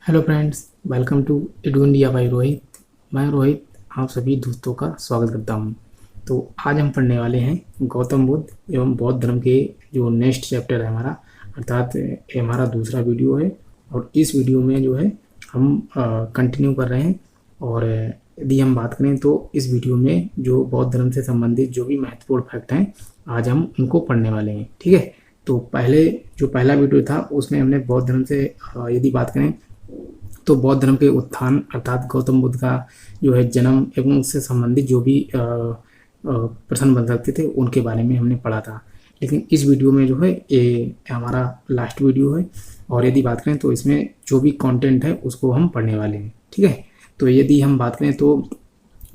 Hello friends, welcome to edu India by Rohit. मैं रोहित आप सभी दोस्तों का स्वागत करता हूं। तो आज हम पढ़ने वाले हैं गौतम बुद्ध एवं बौद्ध धर्म के जो नेक्स्ट चैप्टर है हमारा, अर्थात ये हमारा दूसरा वीडियो है। और इस वीडियो में जो है हम कंटिन्यू कर रहे हैं। और यदि हम बात करें तो इस वीडियो में जो बौद्ध धर्म से संबंधित जो भी महत्वपूर्ण फैक्ट हैं आज हम उनको पढ़ने वाले हैं। ठीक है, तो पहला वीडियो था उसमें हमने बौद्ध धर्म से यदि बात करें तो बौद्ध धर्म के उत्थान अर्थात गौतम बुद्ध का जो है जन्म एवं उससे संबंधित जो भी प्रश्न बन सकते थे उनके बारे में हमने पढ़ा था। लेकिन इस वीडियो में जो है ये हमारा लास्ट वीडियो है। और यदि बात करें तो इसमें जो भी कंटेंट है उसको हम पढ़ने वाले हैं। ठीक है, तो यदि हम बात करें तो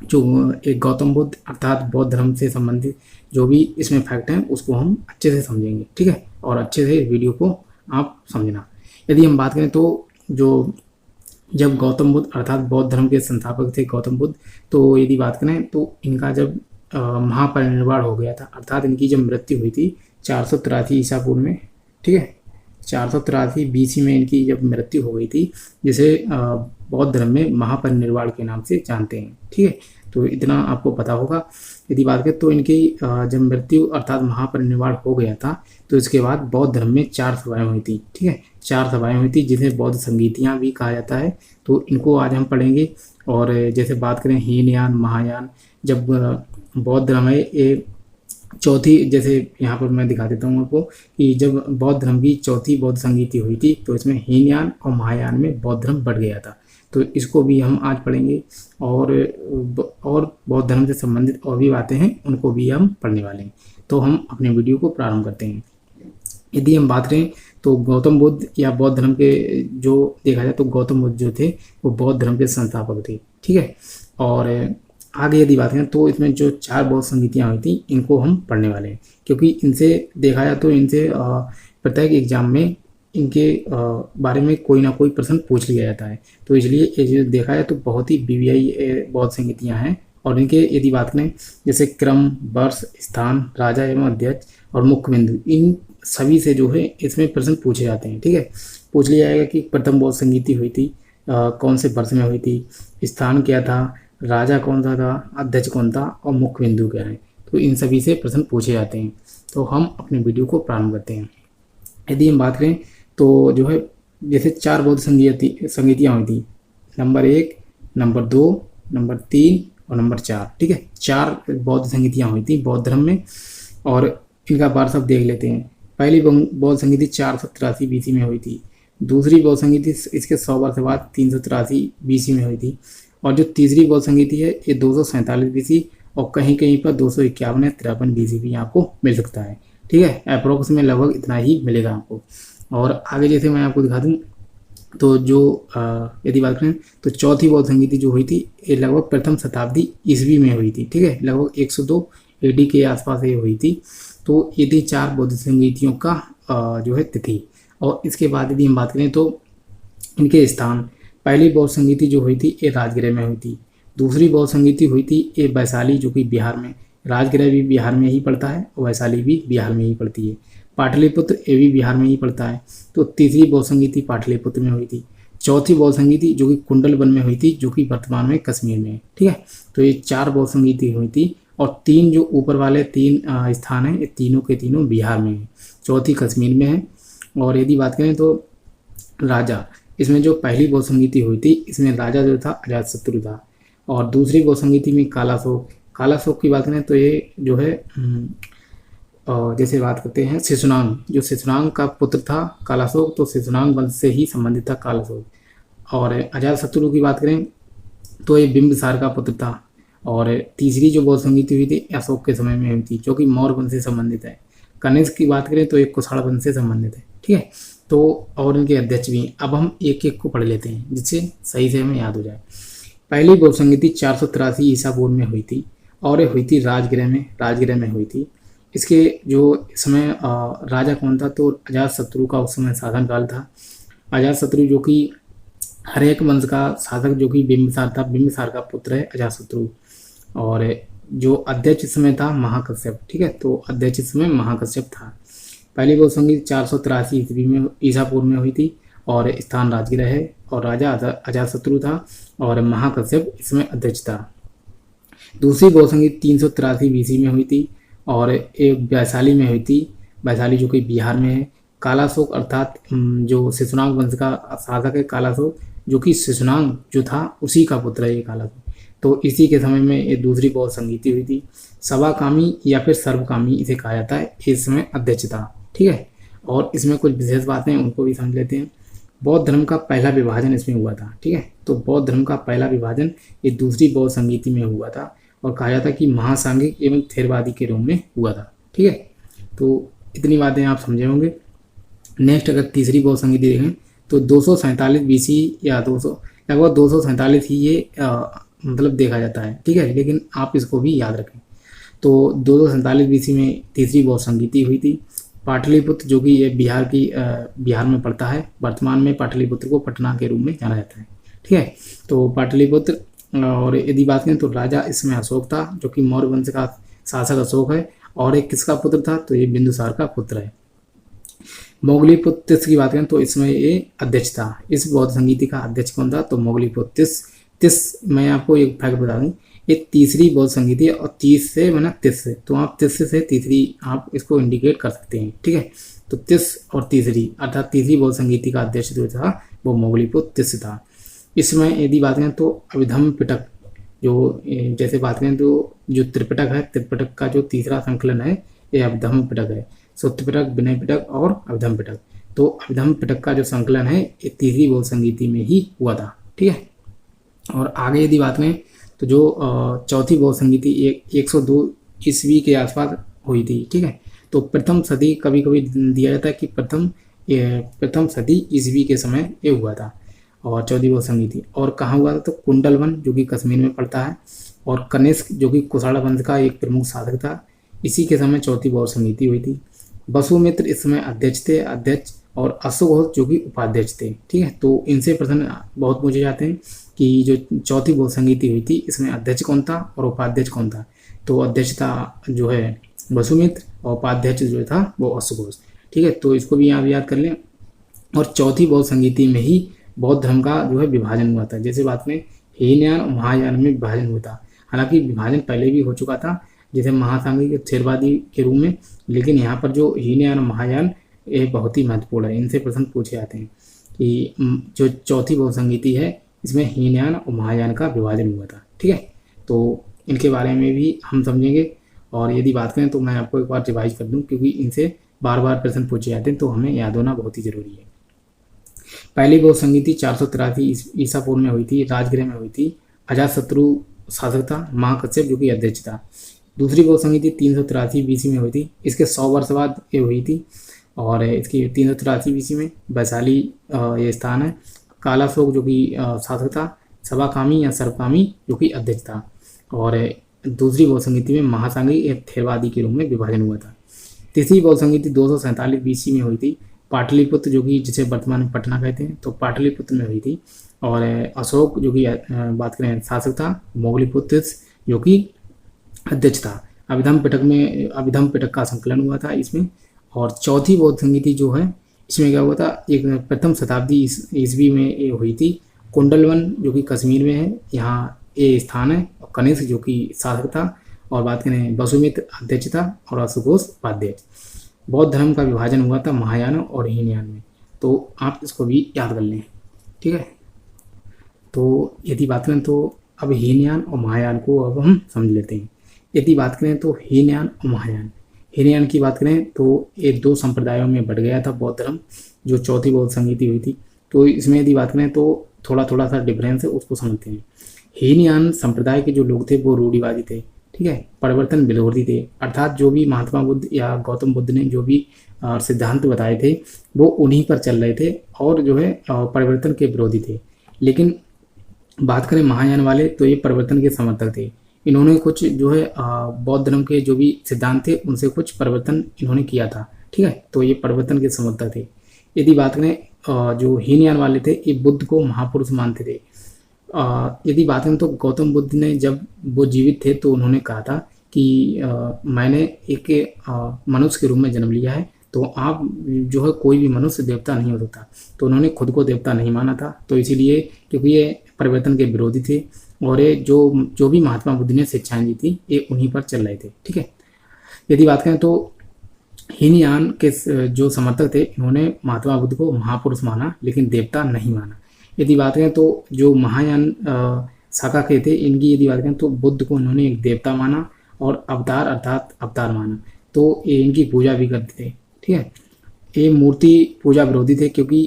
जो एक गौतम बुद्ध अर्थात बौद्ध धर्म से संबंधित जो भी इसमें फैक्ट हैं उसको हम अच्छे से समझेंगे। ठीक है, और अच्छे से वीडियो को आप समझना। यदि हम बात करें तो जो जब गौतम बुद्ध अर्थात बौद्ध धर्म के संस्थापक थे गौतम बुद्ध, तो यदि बात करें तो इनका जब महापरिनिर्वाण हो गया था अर्थात इनकी जब मृत्यु हुई थी 483 ईसा पूर्व में। ठीक है, 483 बीसी में इनकी जब मृत्यु हो गई थी, जिसे बौद्ध धर्म में महापरिनिर्वाण के नाम से जानते हैं। ठीक है, तो इतना आपको पता होगा। यदि बात करें तो इनकी जब मृत्यु अर्थात महापरिनिर्वाण हो गया था तो इसके बाद बौद्ध धर्म में 4 सभाएं हुई थी। ठीक है, 4 सभाएं हुई थी जिन्हें बौद्ध संगीतियाँ भी कहा जाता है। तो इनको आज हम पढ़ेंगे। और जैसे बात करें हीनयान महायान, जब बौद्ध धर्म है ये चौथी, जैसे यहाँ पर मैं दिखा देता हूँ आपको कि जब बौद्ध धर्म की चौथी बौद्ध संगीति हुई थी तो इसमें हीनयान और महायान में बौद्ध धर्म बढ़ गया था। तो इसको भी हम आज पढ़ेंगे। और बौद्ध धर्म से संबंधित और भी बातें हैं उनको भी हम पढ़ने वाले हैं। तो हम अपने वीडियो को प्रारंभ करते हैं। यदि हम बात करें तो गौतम बुद्ध या बौद्ध धर्म के जो देखा जाए तो गौतम बुद्ध जो थे वो बौद्ध धर्म के संस्थापक थे। ठीक है, और आगे यदि बात करें तो इसमें जो 4 बौद्ध संगीतियाँ हुई थी इनको हम पढ़ने वाले हैं, क्योंकि इनसे देखा जाए तो इनसे प्रत्येक एग्जाम में इनके बारे में कोई ना कोई प्रश्न पूछ लिया जाता है। तो इसलिए ये जो देखा जाए तो बहुत ही बीवीआई बौद्ध संगीतियाँ हैं। और इनके यदि बात करें जैसे क्रम, वर्ष, स्थान, राजा एवं अध्यक्ष और मुख्य बिंदु, इन सभी से जो है इसमें प्रश्न पूछे जाते हैं। ठीक है, पूछ लिया जाएगा कि प्रथम बौद्ध संगीति हुई थी कौन से वर्ष में हुई थी, स्थान क्या था, राजा कौन सा था, अध्यक्ष कौन था और मुख्य बिंदु क्या है। तो इन सभी से प्रश्न पूछे जाते हैं। तो हम अपने वीडियो को प्रारंभ करते हैं। यदि हम बात करें तो जो है जैसे 4 बौद्ध संगीतियाँ हुई थी, नंबर 1, नंबर 2, नंबर 3 और नंबर 4। ठीक है, 4 बौद्ध संगीतियाँ हुई थी बौद्ध धर्म में। और इनका वार्ष अब देख लेते हैं। पहली बौद्ध संगीति 483 बीसी में हुई थी। दूसरी बौद्ध संगीति इसके 100 वर्ष बाद 383 बीसी में हुई थी। और जो तीसरी बौद्ध संगीति है ये 247 बीसी और कहीं कहीं पर 251 या 53 बीसी भी आपको मिल सकता है। ठीक है, अप्रोक्स में लगभग इतना ही मिलेगा आपको। और आगे जैसे मैं आपको दिखा दूँ तो जो यदि बात करें तो चौथी बौद्ध संगीति जो हुई थी ये लगभग प्रथम शताब्दी ईस्वी में हुई थी। ठीक है, लगभग 102 एडी के आसपास ये हुई थी। तो ये थी 4 बौद्ध संगीतियों का जो है तिथि। और इसके बाद यदि हम बात करें तो इनके स्थान, पहली बौद्ध संगीति जो हुई थी ये राजगृह में हुई थी। दूसरी बौद्ध संगीति हुई थी ये वैशाली जो कि बिहार में, राजगृह भी बिहार में ही पड़ता है और वैशाली भी बिहार में ही पड़ती है। पाटलिपुत्र ये भी बिहार में ही पड़ता है। तो तीसरी बौद्ध संगीति पाटलिपुत्र में हुई थी। चौथी बौद्ध संगीति जो कि कुंडलवन में हुई थी जो कि वर्तमान में कश्मीर में है। ठीक है, तो ये 4 बौद्ध संगीति हुई थी। और 3 जो ऊपर वाले 3 स्थान हैं ये तीनों के तीनों बिहार में हैं, चौथी कश्मीर में है। और यदि बात करें तो राजा, इसमें जो पहली बौद्ध संगीति हुई थी इसमें राजा जो था अजातशत्रु था। और दूसरी बौद्ध संगीति में कालाशोक की बात करें तो ये जो है जैसे बात करते हैं शिशुनाग, जो शिशुनाग का पुत्र था कालाशोक, तो शिशुनाग वंश से ही संबंधित था कालाशोक। और अजातशत्रु की बात करें तो ये बिंबिसार का पुत्र था। और तीसरी जो बौद्ध संगीति हुई थी अशोक के समय में हुई थी जो कि मौर्य वंश से संबंधित है। कनिष्क की बात करें तो एक कुषाण वंश से संबंधित है। ठीक है, तो और इनके अध्यक्ष भी। अब हम एक एक को पढ़ लेते हैं जिससे सही से हमें याद हो जाए। पहली बौद्ध संगीति 483 ईसा पूर्व में हुई थी और ये हुई थी राजगृह में हुई थी। इसके जो समय राजा कौन था तो अजातशत्रु का उस समय शासनकाल था। अजातशत्रु जो कि हरेक वंश का शासक जो कि बिंबिसार था, बिंबिसार का पुत्र है अजातशत्रु। और जो अध्यक्ष इस समय था महाकश्यप। ठीक है, तो अध्यक्ष इस समय महाकश्यप था। पहली बौद्ध संगीति 483 ईस्वी में ईसा पूर्व में हुई थी। और स्थान राजगृह है और राजा अजातशत्रु था और महाकश्यप इसमें अध्यक्ष था। दूसरी गौ संगीत 383 BC में हुई थी और एक वैशाली में हुई थी, वैशाली जो कि बिहार में है। कालाशोक अर्थात जो शिशुनाग वंश का शासक है कालाशोक, जो कि शिशुनाग जो था उसी का पुत्र है ये कालाशोक। तो इसी के समय में ये दूसरी गौ संगीति हुई थी। सभाकामी या फिर सर्वकामी इसे कहा जाता है, इसमें अध्यक्ष था। ठीक है, और इसमें कुछ विशेष बातें उनको भी समझ लेते हैं। बौद्ध धर्म का पहला विभाजन इसमें हुआ था। ठीक है, तो बौद्ध धर्म का पहला विभाजन ये दूसरी बौद्ध संगीति में हुआ था और कहा जाता है कि महासांघिक एवं थेरवादी के रूप में हुआ था। ठीक है, तो इतनी बातें आप समझे होंगे। नेक्स्ट अगर तीसरी बौद्ध संगीति देखें तो 247 BC या 200 लगभग 247 ही ये मतलब देखा जाता है। ठीक है, लेकिन आप इसको भी याद रखें। तो 247 BC में तीसरी बौद्ध संगीति हुई थी। पाटलिपुत्र जो कि ये बिहार में पड़ता है, वर्तमान में पाटलिपुत्र को पटना के रूप में जाना जाता है। ठीक है, तो पाटलिपुत्र, और यदि बात करें तो राजा इसमें अशोक था जो कि मौर्य वंश का शासक अशोक है, और एक किसका पुत्र था तो ये बिंदुसार का पुत्र है। मोगलीपुत्र की बात करें तो इसमें ये अध्यक्ष था। इस बौद्ध संगीति का अध्यक्ष कौन था तो मोगलीपुत्र। मैं आपको एक फैक्ट बता दूं, ये तीसरी बौद्ध संगीति है और 30 से बना 30 से, तो आप 30 से तीसरी आप इसको इंडिकेट कर सकते हैं। ठीक है, तो 30 और तीसरी अर्थात तीसरी बौद्ध संगीति का अध्यक्ष जो था वो मोगलीपुत्र था। इसमें यदि बात करें तो अभिधम्म पिटक, जो जैसे बात करें तो जो त्रिपिटक है, त्रिपिटक का जो तीसरा संकलन है ये अभिधम्म पिटक है। सूत्र पिटक, विनय पिटक और अभिधम्म पिटक। तो अभिधम्म पिटक का जो संकलन है ये तीसरी बौद्ध संगीति में ही हुआ था। ठीक है, और आगे यदि बात करें तो जो चौथी बौद्ध संगीति 102 ईस्वी के आसपास हुई थी। ठीक है, तो प्रथम सदी कभी कभी दिया जाता है कि प्रथम सदी ईस्वी के समय ये हुआ था और चौथी बौद्ध संगीति। और कहाँ हुआ था तो कुंडलवन जो कि कश्मीर में पड़ता है, और कनिष्क जो कि कुषाण वंश का एक प्रमुख शासक था, इसी के समय चौथी बौद्ध संगीति हुई थी। वसुमित्र इसमें अध्यक्ष और अश्वघोष जो कि उपाध्यक्ष थे। ठीक है, तो इनसे प्रश्न बहुत पूछे जाते हैं कि जो चौथी बौद्ध संगीति हुई थी इसमें अध्यक्ष कौन था और उपाध्यक्ष कौन था। तो अध्यक्ष था जो है वसुमित्र और उपाध्यक्ष जो था वो अश्वघोष। ठीक है, तो इसको भी आप याद कर लें। और चौथी बौद्ध संगीति में ही बौद्ध धर्म का जो है विभाजन हुआ था। जैसे बात में हीनयान और महायान में विभाजन हुआ था, हालांकि विभाजन पहले भी हो चुका था जैसे महासांघिक थेरवादी के रूप में, लेकिन यहाँ पर जो हीनयान और महायान ये बहुत ही महत्वपूर्ण है। इनसे प्रश्न पूछे जाते हैं कि जो चौथी बौद्ध संगीति है इसमें हीनयान और महायान का विभाजन हुआ था। ठीक है, तो इनके बारे में भी हम समझेंगे। और यदि बात करें तो मैं आपको एक बार रिवाइज कर दूं, क्योंकि इनसे बार बार प्रश्न पूछे जाते हैं तो हमें याद होना बहुत ही जरूरी है। पहली बौद्ध संगीति 483 ईसा पूर्व में हुई थी, राजगृह में हुई थी। अजातशत्रु शासक था, महाकश्यप जो कि अध्यक्ष था। दूसरी बौद्ध संगीति 383 BC में हुई थी, इसके 100 वर्ष बाद ये हुई थी। और इसकी 383 BC में वैशाली ये स्थान है। कालाशोक जो कि शासक था, सभाकामी या सर्वकामी जो कि अध्यक्ष था। और दूसरी बौद्ध संगीति में महासांघिक एक थेरवादी के रूप में विभाजन हुआ था। तीसरी बौद्ध संगीति 247 BC में हुई थी। पाटलिपुत्र जो कि जिसे वर्तमान में पटना कहते हैं, तो पाटलिपुत्र में हुई थी। और अशोक जो कि बात करें शासक था, मोगलीपुत्र जो कि अध्यक्ष था। अभिधम्म पिटक का संकलन हुआ था इसमें। और चौथी बौद्ध संगीति जो है इसमें क्या हुआ था, एक प्रथम शताब्दी ईस्वी में ये हुई थी। कुंडलवन जो कि कश्मीर में है, यहाँ ये स्थान है। और कनिष्क जो कि शासक था। और बात करें वसुमित्र अध्यक्ष था और अश्वघोष उपाध्यक्ष। बौद्ध धर्म का विभाजन हुआ था महायान और हीनयान में, तो आप इसको भी याद कर लें। ठीक है, तो यदि बात करें तो अब हीनयान और महायान को अब हम समझ लेते हैं। यदि बात करें तो हीनयान और महायान, हीनयान की बात करें तो ये दो संप्रदायों में बढ़ गया था बौद्ध धर्म, जो चौथी बौद्ध संगीति हुई थी। तो इसमें यदि बात करें तो थोड़ा सा डिफरेंस है, उसको समझते हैं। हीनयान संप्रदाय के जो लोग थे वो रूढ़िवादी थे। ठीक है, परिवर्तन विरोधी थे, अर्थात जो भी महात्मा बुद्ध या गौतम बुद्ध ने जो भी सिद्धांत बताए थे वो उन्हीं पर चल रहे थे और जो है परिवर्तन के विरोधी थे। लेकिन बात करें महायान वाले तो ये परिवर्तन के समर्थक थे। इन्होंने कुछ जो है बौद्ध धर्म के जो भी सिद्धांत थे उनसे कुछ परिवर्तन इन्होंने किया था। ठीक है, तो ये परिवर्तन के समर्थक थे। यदि बात करें जो हीनयान वाले थे ये बुद्ध को महापुरुष मानते थे। यदि बात करें तो गौतम बुद्ध ने जब वो जीवित थे तो उन्होंने कहा था कि मैंने एक मनुष्य के रूप में जन्म लिया है, तो आप जो है कोई भी मनुष्य देवता नहीं हो सकता। तो उन्होंने खुद को देवता नहीं माना था, तो इसीलिए क्योंकि ये परिवर्तन के विरोधी थे और ये जो जो भी महात्मा बुद्ध ने शिक्षाएं दी थी ये उन्हीं पर चल रहे थे। ठीक है, यदि बात करें तो हीनयान के जो समर्थक थे इन्होंने महात्मा बुद्ध को महापुरुष माना लेकिन देवता नहीं माना। यदि बात करें तो जो महायान शाखा के थे इनकी यदि बात करें तो बुद्ध को इन्होंने एक देवता माना और अवतार अर्थात अवतार माना, तो ये इनकी पूजा भी करते थे। ठीक है, ये मूर्ति पूजा विरोधी थे क्योंकि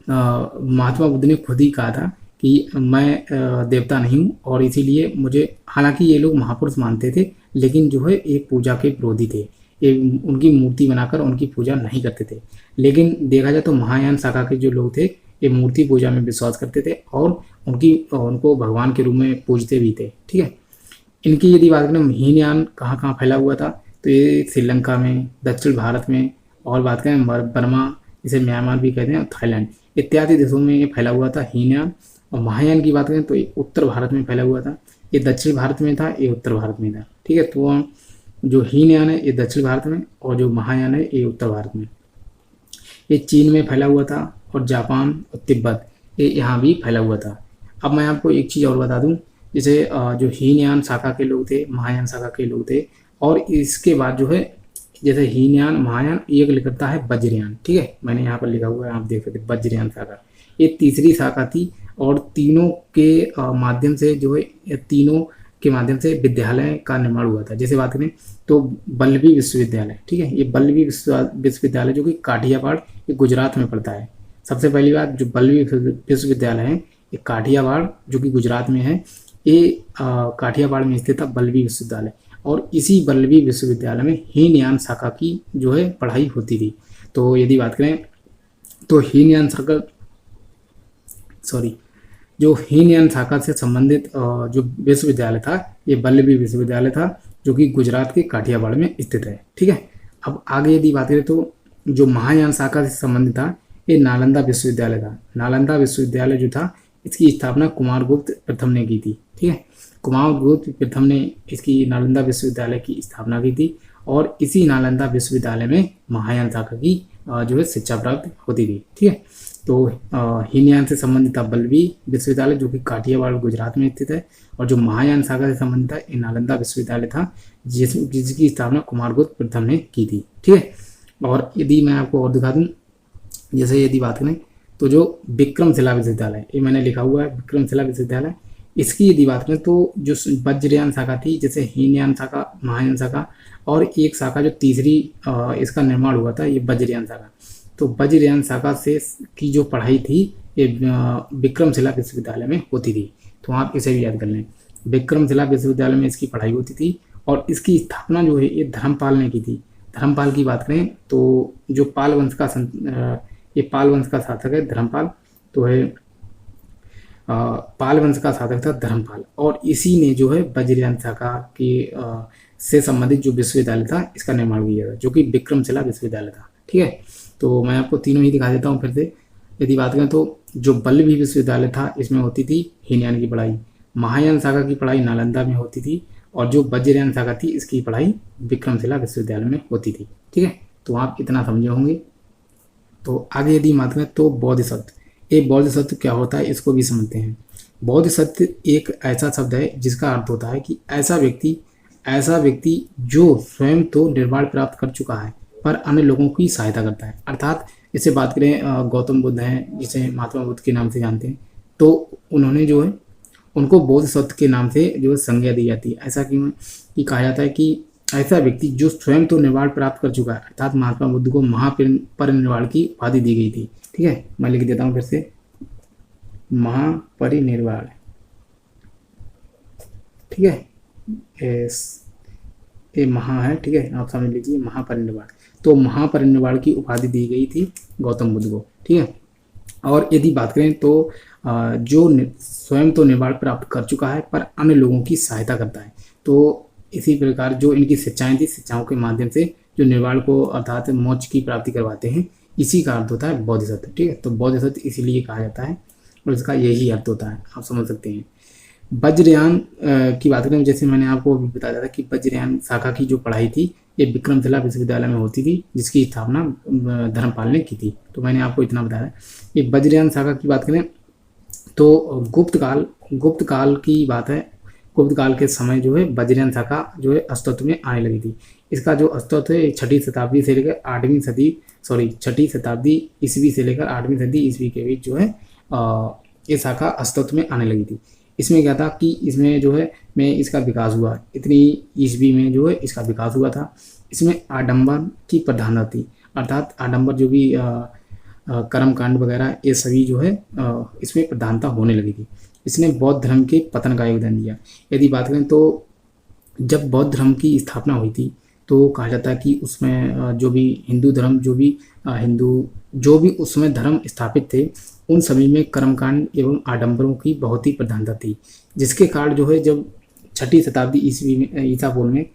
महात्मा बुद्ध ने खुद ही कहा था कि मैं देवता नहीं हूँ और इसीलिए मुझे, हालांकि ये लोग महापुरुष मानते थे लेकिन जो है ये पूजा के विरोधी थे, ये उनकी मूर्ति बनाकर उनकी पूजा नहीं करते थे। लेकिन देखा जाए तो महायान शाखा के जो लोग थे ये मूर्ति पूजा में विश्वास करते थे और उनको भगवान के रूप में पूजते भी थे। ठीक है, इनकी यदि बात करें हीनयान कहाँ कहाँ फैला हुआ था तो ये श्रीलंका में, दक्षिण भारत में, और बात करें बर्मा, इसे म्यांमार भी कहते हैं, और थाईलैंड इत्यादि देशों में ये फैला हुआ था हीनयान। और महायान की बात करें तो ये उत्तर भारत में फैला हुआ था, ये दक्षिण भारत में था, ये उत्तर भारत में था। ठीक है, तो जो हीनयान है ये दक्षिण भारत में और जो महायान है ये उत्तर भारत में। ये चीन में फैला हुआ था और जापान और तिब्बत ये यहाँ भी फैला हुआ था। अब मैं आपको एक चीज़ और बता दूं, जैसे जो हीनयान शाखा के लोग थे, महायान शाखा के लोग थे, और इसके बाद जो है जैसे हीनयान महायान एक लिखता है वज्रयान। ठीक है, मैंने यहाँ पर लिखा हुआ है, आप देख सकते हैं वज्रयान शाखा, ये तीसरी शाखा थी और तीनों के माध्यम से जो है तीनों के माध्यम से विद्यालय का निर्माण हुआ था। जैसे बात करें तो बल्लभी विश्वविद्यालय, ठीक है, ये बल्लभी विश्वविद्यालय जो कि काठियावाड़ ये गुजरात में पड़ता है। सबसे पहली बात, जो बल्लभी विश्वविद्यालय है ये काठियावाड़ जो कि गुजरात में है, ये काठियावाड़ में स्थित था बल्लभी विश्वविद्यालय, और इसी बल्लभी विश्वविद्यालय में हीनयान शाखा की जो है पढ़ाई होती थी। तो यदि बात करें तो हीनयान शाखा जो हीनयान शाखा से संबंधित जो विश्वविद्यालय था ये बल्लभी विश्वविद्यालय था जो कि गुजरात के काठियावाड़ में स्थित है। ठीक है, अब आगे यदि बात करें तो जो महायान शाखा से संबंधित था ये नालंदा विश्वविद्यालय था। नालंदा विश्वविद्यालय जो था इसकी स्थापना कुमारगुप्त प्रथम ने की थी। ठीक है, कुमारगुप्त प्रथम ने इसकी नालंदा विश्वविद्यालय की स्थापना की थी और इसी नालंदा विश्वविद्यालय में महायान शाखा की जो है शिक्षा प्राप्त होती थी। ठीक है, तो हीनयान से संबंधित था बल्लभी विश्वविद्यालय जो कि काठियावाड़ गुजरात में स्थित है, और जो महायान शाखा से संबंधित था ये नालंदा विश्वविद्यालय था जिसकी स्थापना कुमारगुप्त प्रथम ने की थी। ठीक है, और यदि मैं आपको और दिखा दूं, जैसे यदि बात करें तो जो विक्रमशिला विश्वविद्यालय, ये मैंने लिखा हुआ है विक्रमशिला विश्वविद्यालय, इसकी यदि बात करें तो जो वज्रयान शाखा थी, जैसे हीनयान शाखा, महायान शाखा, और एक शाखा जो तीसरी इसका निर्माण हुआ था ये वज्रयान शाखा। तो वज्रयान शाखा से की जो पढ़ाई थी ये विक्रमशिला विश्वविद्यालय में होती थी। तो आप इसे भी याद कर लें, विक्रमशिला विश्वविद्यालय में इसकी पढ़ाई होती थी और इसकी स्थापना जो है ये धर्मपाल ने की थी। धर्मपाल की बात करें तो जो पाल वंश का ये पाल वंश का शासक है धर्मपाल, तो है पाल वंश का शासक था धर्मपाल, और इसी ने जो है वज्रयान शाखा की से संबंधित जो विश्वविद्यालय था इसका निर्माण किया था जो कि विक्रमशिला विश्वविद्यालय था। ठीक है, तो मैं आपको तीनों ही दिखा देता हूँ फिर से। यदि बात करें तो जो बल्लभी विश्वविद्यालय था इसमें होती थी हीनयान की पढ़ाई, महायान शाखा की पढ़ाई नालंदा में होती थी, और जो वज्रयान शाखा थी इसकी पढ़ाई विक्रमशिला विश्वविद्यालय में होती थी। ठीक है, तो आप इतना समझे होंगे। तो आगे यदि बात करें तो बोधिसत्व, ये बोधिसत्व क्या होता है इसको भी समझते हैं। बोधिसत्व एक ऐसा शब्द है जिसका अर्थ होता है कि ऐसा व्यक्ति जो स्वयं तो निर्वाण प्राप्त कर चुका है पर अन्य लोगों की सहायता करता है। अर्थात इससे बात करें गौतम बुद्ध हैं जिसे महात्मा बुद्ध के नाम से जानते हैं, तो उन्होंने जो है उनको बोधिसत्व के नाम से जो है संज्ञा दी जाती है। ऐसा क्यों कि कहा जाता है कि ऐसा व्यक्ति जो स्वयं तो निर्वाण प्राप्त कर चुका है, अर्थात महात्मा बुद्ध को महापरिनिर्वाण की उपाधि दी गई थी। ठीक है, मैं लिख देता हूँ फिर से, महापरिनिर्वाण। ठीक है, ये महा है, ठीक है, आप समझ लीजिए महापरिनिर्वाण। तो महापरिनिर्वाण की उपाधि दी गई थी गौतम बुद्ध को। ठीक है, और यदि बात करें तो जो स्वयं तो निर्वाण प्राप्त कर चुका है पर अन्य लोगों की सहायता करता है, तो इसी प्रकार जो इनकी शिक्षाएं थी, शिक्षाओं के माध्यम से जो निर्वाण को अर्थात मोक्ष की प्राप्ति करवाते हैं, इसी का अर्थ होता है बोधिसत्व। ठीक है, तो बोधिसत्व इसीलिए कहा जाता है और इसका यही अर्थ होता है, आप समझ सकते हैं। वज्रयान की बात करें, जैसे मैंने आपको अभी बताया था कि वज्रयान शाखा की जो पढ़ाई थी ये विक्रमशिला विश्वविद्यालय में होती थी, जिसकी स्थापना धर्मपाल ने की थी। तो मैंने आपको इतना बताया। ये वज्रयान शाखा की बात करें तो गुप्त काल की बात है। गुप्त काल के समय जो है वज्रयान शाखा जो है अस्तित्व में आने लगी थी। इसका जो अस्तित्व है 6वीं शताब्दी से लेकर 8वीं सदी 6वीं शताब्दी ईस्वी से लेकर 8वीं सदी ईस्वी के बीच जो है ये शाखा अस्तित्व में आने लगी थी। इसमें क्या था कि इसमें जो है इसका विकास हुआ, इतनी ईस्वी में जो है इसका विकास हुआ था। इसमें आडंबर की प्रधानता थी, अर्थात आडंबर जो भी कर्मकांड वगैरह ये सभी जो है इसमें प्रधानता होने लगी थी। इसने बौद्ध धर्म के पतन का योगदान दिया। यदि बात करें तो जब बौद्ध धर्म की स्थापना हुई थी तो कहा जाता है कि उसमें जो भी हिंदू धर्म जो भी उसमें धर्म स्थापित थे उन सभी में कर्मकांड एवं आडंबरों की बहुत ही प्रधानता थी, जिसके कारण जो है जब 6वीं शताब्दी ईस्वी में ईसा पूर्व में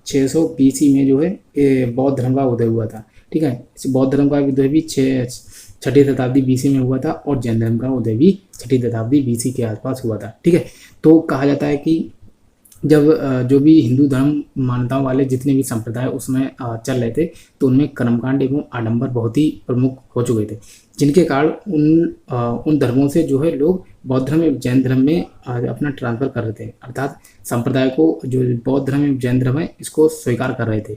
600 BC में जो है ये बौद्ध धर्म का उदय हुआ था। ठीक है, इस बौद्ध धर्म का उदय भी 6वीं शताब्दी BC में हुआ था और जैन धर्म का उदय भी 6वीं शताब्दी BC के आसपास हुआ था। ठीक है, तो कहा जाता है कि जब जो भी हिंदू धर्म मान्यताओं वाले जितने भी संप्रदाय उसमें चल रहे थे तो उनमें कर्मकांड एवं आडंबर बहुत ही प्रमुख हो चुके थे, जिनके कारण उन धर्मों से जो है लोग बौद्ध धर्म एवं जैन धर्म में अपना ट्रांसफर कर रहे थे, अर्थात संप्रदाय को जो बौद्ध धर्म एवं जैन धर्म है इसको स्वीकार कर रहे थे।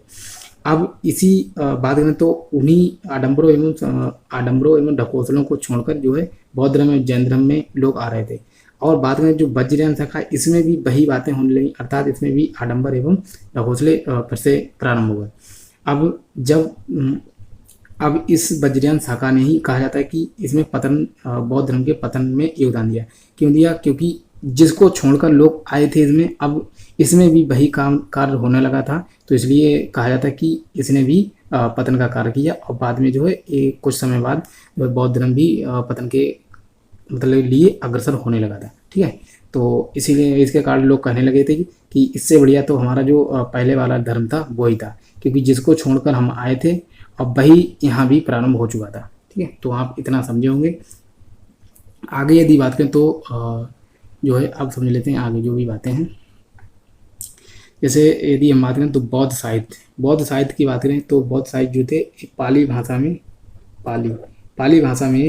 अब इसी बात में तो उन्हीं आडंबरों एवं ढकोसलों को छोड़कर जो है बौद्ध धर्म एवं जैन धर्म में लोग आ रहे थे। और बात करें जो वज्रयान शाखा इसमें भी वही बातें होने लगी, अर्थात इसमें भी आडंबर एवं ढकोसले फिर से प्रारंभ हुए। अब इस वज्रयान शाखा ने ही कहा जाता है कि इसमें बौद्ध धर्म के पतन में योगदान दिया। क्यों दिया? क्योंकि जिसको छोड़कर लोग आए थे इसमें, अब इसमें भी वही कार्य होने लगा था, तो इसलिए कहा जाता है कि इसने भी पतन का कार्य किया। और बाद में जो है कुछ समय बाद बौद्ध धर्म भी पतन के मतलब लिए अग्रसर होने लगा था। ठीक है, तो इसीलिए इसके कारण लोग कहने लगे थे कि इससे बढ़िया तो हमारा जो पहले वाला धर्म था वो ही था, क्योंकि जिसको छोड़कर हम आए थे अब वही यहाँ भी प्रारंभ हो चुका था। ठीक है, तो आप इतना समझे होंगे। आगे यदि बात करें तो जो है अब समझ लेते हैं आगे जो भी बातें हैं। जैसे यदि हम बात करें तो बौद्ध साहित्य की बात करें तो बौद्ध साहित्य जो थे पाली भाषा में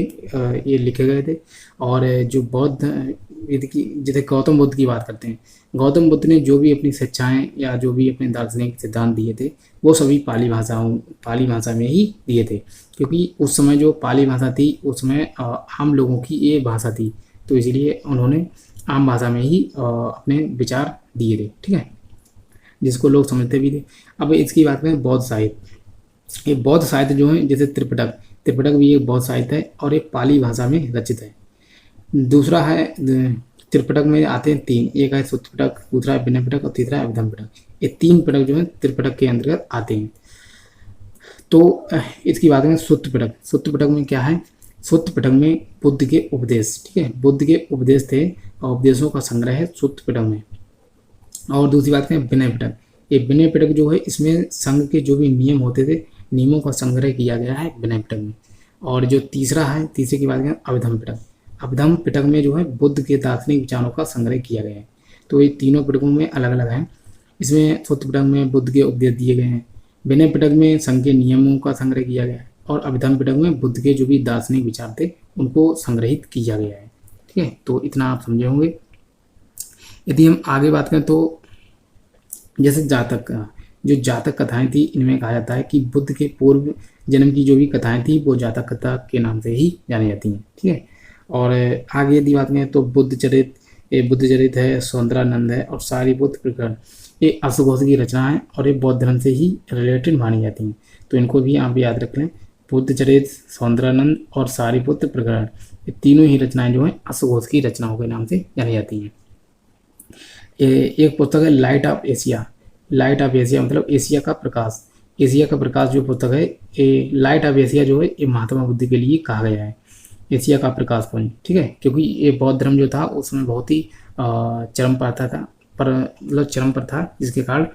ये लिखे गए थे। और जो बौद्ध जैसे गौतम बुद्ध की बात करते हैं, गौतम बुद्ध ने जो भी अपनी शिक्षाएं या जो भी अपने दार्शनिक सिद्धांत दिए थे वो सभी पाली भाषा में ही दिए थे, क्योंकि उस समय जो पाली भाषा थी उसमें आम लोगों की ये भाषा थी, तो इसलिए उन्होंने आम भाषा में ही अपने विचार दिए थे। ठीक है, जिसको लोग समझते भी थे। अब इसकी बात करें बौद्ध साहित्य। ये बौद्ध साहित्य जो है जैसे त्रिपिटक भी एक बौद्ध साहित्य है और एक पाली भाषा में रचित है। दूसरा है त्रिपिटक में आते हैं 3, एक है सुत्त पिटक, दूसरा है विनय पिटक और तीसरा है अभिधम पिटक। ये 3 पिटक जो है त्रिपिटक के अंतर्गत आते हैं। तो इसकी बात करें सुत्त पिटक में क्या है? सुत्त पिटक में बुद्ध के उपदेश, ठीक है, बुद्ध के उपदेश थे और उपदेशों का संग्रह है सुत्त पिटक में। और दूसरी बात करें विनय पिटक। ये विनय पिटक जो है इसमें संघ के जो भी नियम होते थे नियमों का संग्रह किया गया है विनय पिटक में। और जो तीसरे की बात करें अभिधम पिटक में जो है बुद्ध के दार्शनिक विचारों का संग्रह किया गया है। तो ये तीनों पिटकों में अलग अलग हैं। इसमें सुत्त पिटक में बुद्ध के उपदेश दिए गए हैं, विनय पिटक में संघ के नियमों का संग्रह किया गया है और अभिधम पिटक में बुद्ध के जो भी दार्शनिक विचार थे उनको संग्रहित किया गया है। ठीक है, तो इतना आप समझे होंगे। यदि हम आगे बात करें तो जैसे जातक कथाएं थी, इनमें कहा जाता है कि बुद्ध के पूर्व जन्म की जो भी कथाएं थी वो जातक कथा के नाम से ही जानी जाती हैं। ठीक है, और आगे यदि बात करें तो बुद्ध चरित है, सौंदरानंद है और सारीपुत्र प्रकरण, ये अश्वघोष की रचना है और ये बौद्ध धर्म से ही रिलेटेड मानी जाती हैं, तो इनको भी आप याद रख लें। बुद्ध चरित, सौंदरानंद और सारीपुत्र प्रकरण, ये तीनों ही रचनाएं जो हैं अश्वघोष की रचनाओं के नाम से जानी जाती हैं। एक पुस्तक है लाइट ऑफ एशिया मतलब एशिया का प्रकाश जो पुस्तक है, ये लाइट ऑफ एशिया जो है ये महात्मा बुद्ध के लिए कहा गया है, एशिया का प्रकाश पुंज। ठीक है, क्योंकि ये बौद्ध धर्म जो था उसमें बहुत ही चरम पर था, जिसके कारण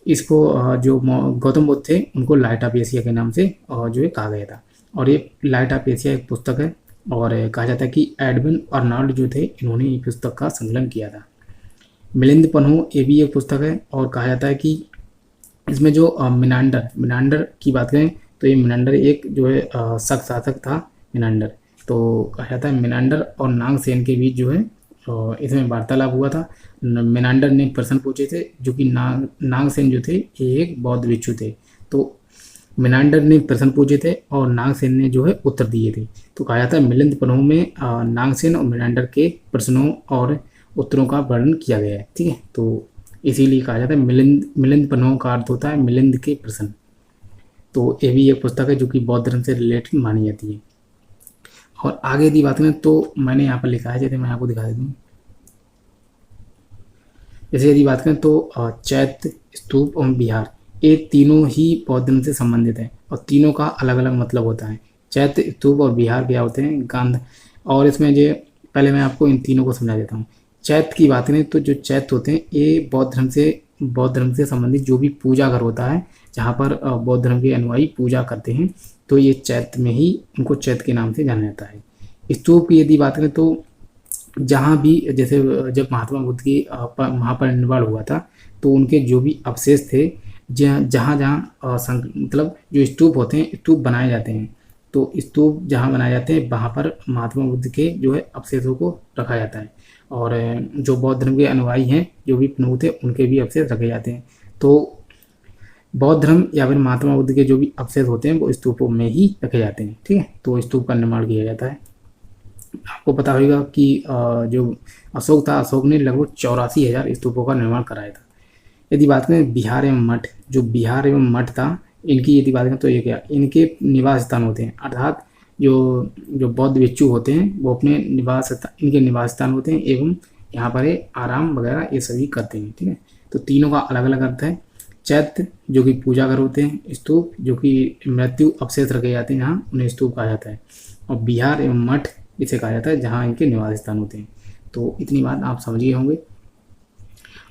इसको जो गौतम बुद्ध थे उनको लाइट ऑफ एशिया के नाम से जो है कहा गया था। और ये लाइट ऑफ एशिया एक पुस्तक है और कहा जाता है कि एडविन अर्नॉल्ड जो थे इन्होंने ये पुस्तक का संकलन किया था। मिलिंद पन्हु, ये भी एक पुस्तक है और कहा जाता है कि इसमें जो मिनांडर मिनांडर की बात करें तो ये मिनांडर एक जो है शक शासक था मिनांडर। तो कहा जाता है मिनांडर और नागसेन के बीच जो है इसमें वार्तालाप हुआ था। मिनांडर ने प्रश्न पूछे थे, जो कि नागसेन जो थे ये एक बौद्ध भिक्षु थे। तो मिनांडर ने प्रश्न पूछे थे और नागसेन ने जो है उत्तर दिए थे। तो कहा जाता है मिलिंद पन्हों में नागसेन और मिनांडर के प्रश्नों और उत्तरों का वर्णन किया गया है। ठीक है, तो इसीलिए कहा जाता है मिलिंद मिलिंद पन्हों का अर्थ होता है मिलिंद के प्रश्न। तो ये भी एक पुस्तक है जो कि बौद्ध धर्म से रिलेटेड मानी जाती है। और आगे यदि बात करें तो मैंने यहाँ पर लिखा है, जैसे मैं आपको दिखा देता हूँ। जैसे यदि बात करें तो चैत्य, स्तूप और विहार, ये तीनों ही बौद्ध धर्म से संबंधित हैं और तीनों का अलग अलग मतलब होता है। चैत्य, स्तूप और विहार क्या होते हैं? गांध। और इसमें जो पहले मैं आपको इन तीनों को समझा देता हूँ। चैत्य की बात करें तो जो चैत्य होते हैं ये बौद्ध धर्म से संबंधित जो भी पूजा घर होता है, जहाँ पर बौद्ध धर्म के अनुयायी पूजा करते हैं, तो ये चैत्य में ही उनको चैत्य के नाम से जाना जाता है। स्तूप की यदि बात करें तो जहाँ भी, जैसे जब महात्मा बुद्ध की महापरिनिर्वाण हुआ था तो उनके जो भी अवशेष थे, जहाँ जहाँ मतलब जो स्तूप होते हैं, स्तूप बनाए जाते हैं, तो स्तूप जहाँ बनाए जाते हैं वहाँ पर महात्मा बुद्ध के जो है अवशेषों को रखा जाता है। और जो बौद्ध धर्म के अनुयायी हैं, जो भी प्रमुख थे, उनके भी अवशेष रखे जाते हैं। तो बौद्ध धर्म या फिर महात्मा बुद्ध के जो भी अवशेष होते हैं वो स्तूपों में ही रखे जाते हैं। ठीक है, तो स्तूप का निर्माण किया जाता है। आपको पता होगा कि जो अशोक था, अशोक ने लगभग 84,000 स्तूपों का निर्माण कराया था। यदि बात करें बिहार एवं मठ, जो बिहार एवं मठ था, इनकी यदि बात करें तो ये क्या, इनके निवास स्थान होते हैं, अर्थात जो जो बौद्ध भिक्षु होते हैं वो अपने इनके निवास स्थान होते हैं एवं यहाँ पर आराम वगैरह ये सभी करते हैं। ठीक है, तो तीनों का अलग अलग अर्थ है। चैत्य जो कि पूजा घर होते हैं, स्तूप जो कि मृत्यु अवशेष रखे जाते हैं जहाँ, उन्हें स्तूप कहा जाता है, और बिहार एवं मठ इसे कहा जाता है जहाँ इनके निवास स्थान होते हैं। तो इतनी बात आप समझ गए होंगे।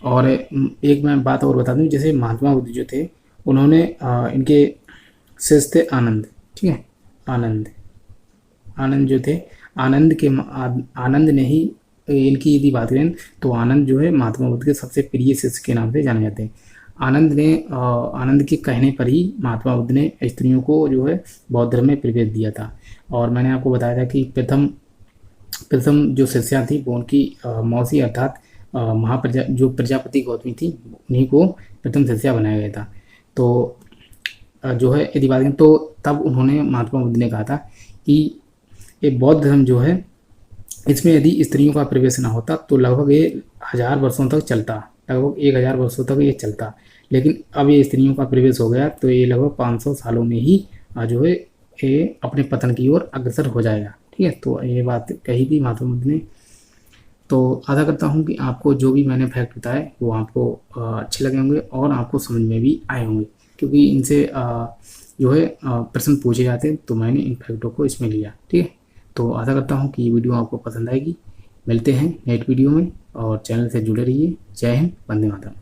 और एक मैं बात और बता दूं, जैसे महात्मा बुद्ध जो थे उन्होंने इनके शिष्य थे आनंद। ठीक है, आनंद जो थे, आनंद ने ही इनकी यदि बात करें तो आनंद जो है महात्मा बुद्ध के सबसे प्रिय शिष्य के नाम से जाने जाते हैं। आनंद के कहने पर ही महात्मा बुद्ध ने स्त्रियों को जो है बौद्ध धर्म में प्रवेश दिया था। और मैंने आपको बताया था कि प्रथम जो शिष्या थी वो उनकी मौसी, अर्थात जो प्रजापति गौतमी थी, उन्हीं को प्रथम शिष्या बनाया गया था। तो जो है यदि बात करें तो तब उन्होंने, महात्मा बुद्ध ने कहा था कि ये बौद्ध धर्म जो है, इसमें यदि स्त्रियों का प्रवेश ना होता तो लगभग ये 1000 वर्षों तक चलता, लगभग 1000 वर्षों तक ये चलता। लेकिन अब ये स्त्रियों का प्रवेश हो गया तो ये लगभग 500 सालों में ही जो है ये अपने पतन की ओर अग्रसर हो जाएगा। ठीक है, तो ये बात कही थी महात्मा बुद्ध ने। तो आशा करता हूँ कि आपको जो भी मैंने फैक्ट बताए वो आपको अच्छे लगे होंगे और आपको समझ में भी आए होंगे, क्योंकि इनसे जो है प्रश्न पूछे जाते हैं, तो मैंने इन फैक्टों को इसमें लिया। ठीक है, तो आशा करता हूँ कि ये वीडियो आपको पसंद आएगी। मिलते हैं नेक्स्ट वीडियो में और चैनल से जुड़े रहिए। जय हिंद, वंदे मातरम।